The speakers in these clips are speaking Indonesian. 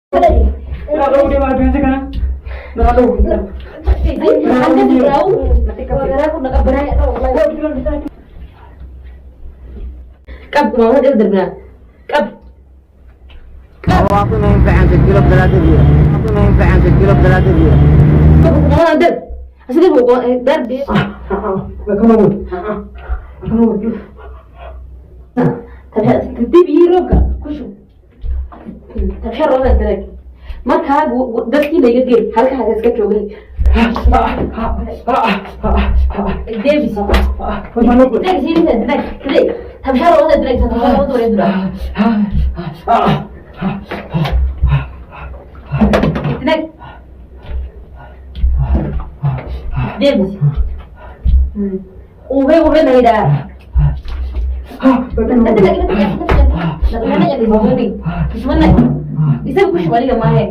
Nggak tahu dia malah bilang sekarang. Nggak tahu. Anda tahu? Gara-gara aku udah keberani tau. Kab, mau dia udah bilang. Kab. Kalau aku main PNC kilo berarti dia. Aku main PNC kilo berarti dia. Kab, mau ada. Asli bu, dar dia. Kamu. Tapi biru kak, kushu. Tapi harus ada lagi. Maka dadkii la iga geey halkaas iska joogay Davis tabshar wada direct wada wada dura direct Davis ube naida nanti lagi di mana bisa kush balik sama he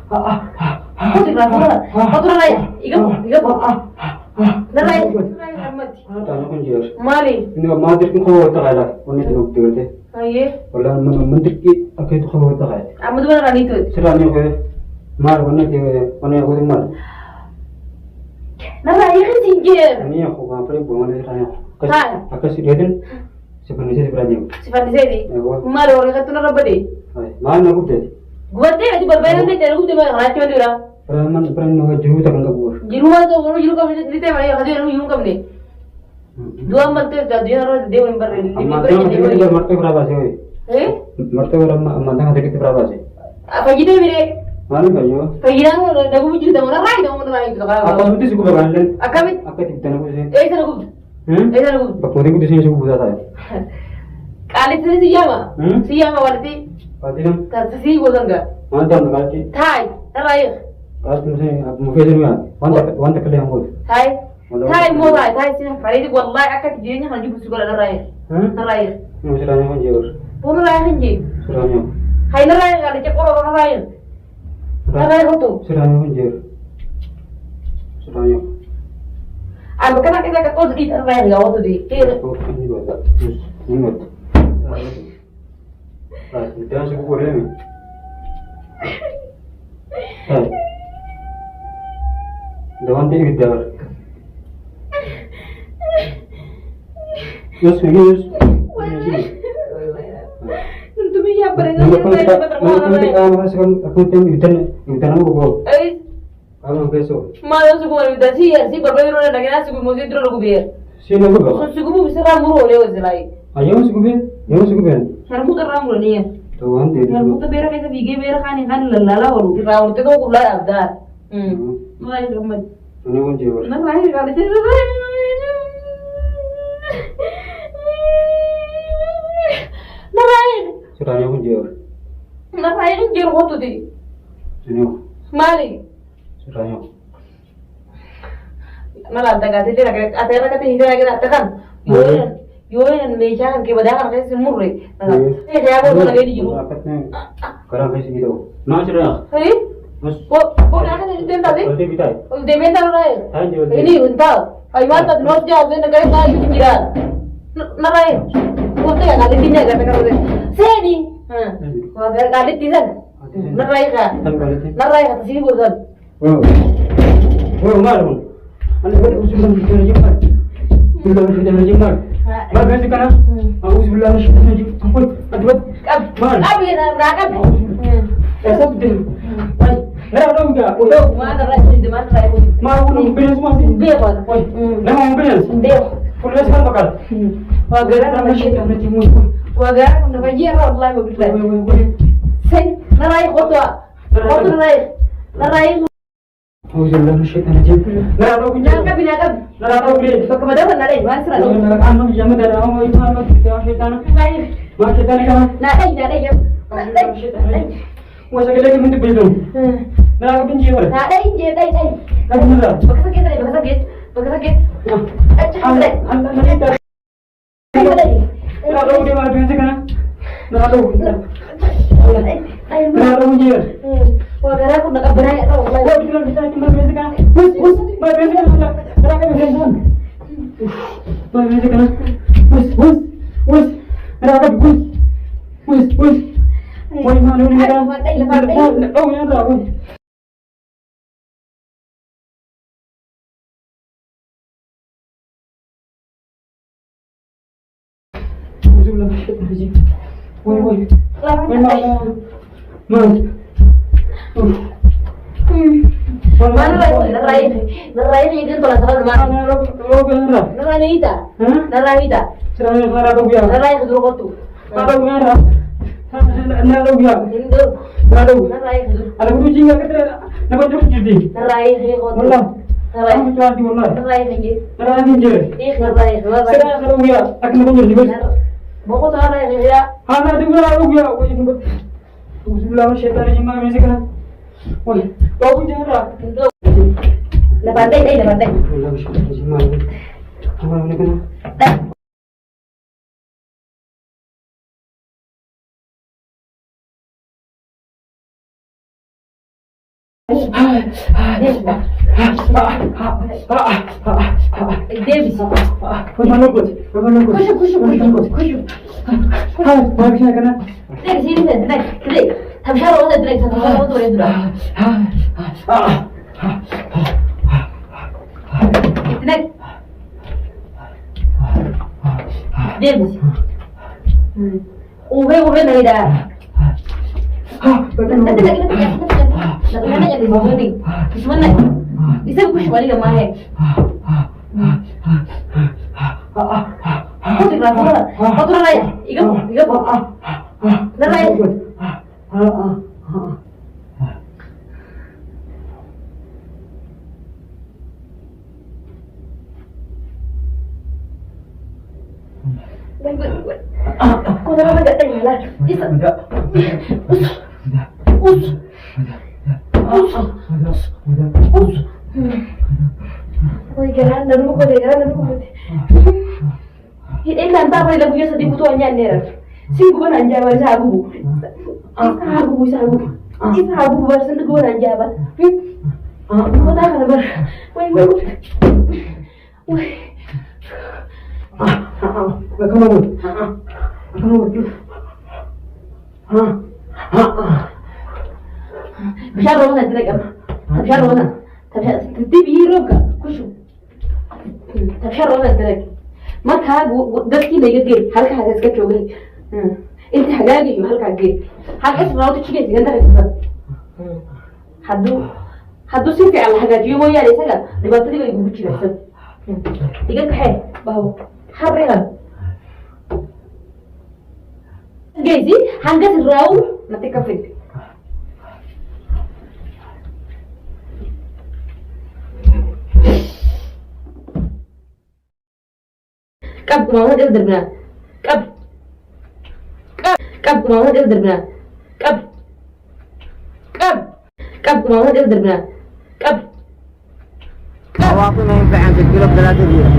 kau tidak kau tu lagi iga lagi Tanya kunjir. mali Ini mau terkin kau terkala. Ini tu bukti berarti. aye Walau menteri aku itu kau terkala. amadu mana rani tu Serahnya ke mar mana ke mana aku itu mar. nara iga sinjir Ini aku apa yang buang dari serahnya. Hai. Aku sih dia kan sebenarnya sebenarnya. sifat sini Ewa. mari orang kata nara bade Mana aku deh. gua teh di berbayan teh terus di mana racu di orang Pernah nunggu jauh tak kabur. di rumah tu orang juru kami di teh mana hadi orang juru kami dua mantu dah dia orang dia member di member Martabat di martabat berapa sih? Martabat mantang ada kita berapa sih? apa gitu bire Mana kayu? kayak nagu bujur dah mana rai dah mana rai tu Aku kan itu suka berandal. akami Aku tidak tahu sih. sana nagu Hmm? sana nagu Bapak itu di sini suka buat saya. kali tu siapa berarti Pasti kan? tak sih gua enggak Mana tahu kali? thai rai Kalau misalnya aku mau kerja ni, wanta kerja yang boleh. thai mau thai sih hari itu wallahi akak dia hanya jumpa suka rai rai Ini serahnya kan jauh. pun rai hanji Serahnya. hai rai kali cek orang rai rai itu Serahnya kan jauh. Serahnya. aku kan kita kau di rai enggak waktu di Oh, ini buat. Ini buat. Jangan suka boleh ni. Hai. Dawan tu kita. Yus, yus. Untuk dia barang Kamu masukkan aku hutan aku bawa. Kamu besok. malam suku mana kita sih ya sih berbagai orang lagi suku musik terus aku biar Sini aku bawa. so suku mu bisa ramu oleh lagi Ayo masuk ben. Ayo masuk ben. ramu kan ramu nih ya Tuhan dia. ramu tuh biar kita bigi biar kan lala waru ramu tuh kau kulai abdar mulai ramu Ini pun jauh. nah lahir kali itu nah lahir Serahnya pun jauh. nah lahir jauh waktu di Sini. mali Serahnya. malah tak kata dia lagi ada kata hijau lagi tak kan yoyan lecahan ke badangan kayak semur deh saya aku lagi di juru Rapatnya. Sekarang kayak segitu. Nah, serah. hei Mas. kok nak ada di tadi Berarti kita. udah mental lah Ayo. ini untuk ay mata no jauh dan negara lain pikiran narai waktu ya kali tinya kata kata sini wajar kali tisan narai ka narai kata sini bosan Oh. Oh, malu. Anda boleh usul dalam kita jembat. Sudah sudah jembat. Mak ganti kana. Aku sebelah sudah ampun. Aduh. abi nak Esok deh. Nah, ada enggak? udah mana narai di mana narai Mau beres semua sih. dia mana Nah, mau beres. dia Full sekarang bakal. wajar Nama nama kita berarti mau. wajar nama dia road lah begitu sen narai kota narai Oh, jangan syaitan aja. Nah, ada punya. Binakab. Nah, ada punya. Pagkamadaman na rin, once na rin. Ano, jangan ada orang itu apa kita syaitan. Mak syaitan ni kan. Naday. Masa kita lagi minta belum. Nah, aku benci orang. Naday. Lagi mana? Pagkasakit. Anda nanti tak. Nah, ada dia mana benci kan? Nah, ada. Nah, ada punya. Wagara aku nakabaraya tau. Wah, kita benci kan? Bus, benci kan? Berapa benci kan? Benci kan? Bus. Berapa bus? وين ما نقول لك أو يا راوي وين ما نراي يجي طلع سرد ما أنا لو كنا نراي إيدا سرنا لو بيا نراي خدوا قطو لو كنا أنا لو بيا هندو لو نراي خدوا أنا بقول جينا كتير نبغى نروح جدي نراي خي قطو والله نراي أنا متواضع والله نراي خي أنا نجيب إيه نراي سرنا لو بيا أكمل بقول جدي بقول نراي خي يا أنا تقول لو بيا وين بقول بسم الله ما شاء الله جماعة مسكنا وين لو بيا هندو levantai levantai والله مش عارف يا جماعة أنا نقول Davis وين نقول كشو هاي ما في شيء كنا لك سيري لك تبشر ولا درك تبشر ولا درك لك Davis وهي نيدا انت لك jadi begini gimana bisa kush balik ke mana kau tidak tahu kau tuh nanya ikan nanya kau jangan agak tanya lah Oi, jalan dulu kok ini nanti apa lagu yang sedih butuh nyanyi sih gue nanya apa sabu sabu baru sentuh gue nanya apa gue tak kabar woi بشار رونا تلاقي بشار رونا تبي يروقا كشو بشار رونا تلاقي ما كهاجو دكتي ليجي هلك حاجة سكتشو جري أنت حاجة هلك جري حاجة اسمها راوتي شيء زي أنت حدو سيرك على حاجات يوم يعني سجى لما تيجي يقول بتشي بس تيجي كحيل بهو حريها جايزي حاجة الراو ما تكفيك كب ما هذا دربنا كب ما هذا دربنا كب ما هذا دربنا كب عواطف ما ينفع عند الكيلو ب3 ليرة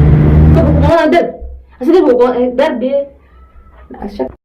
كب ما هذا درب أصل درب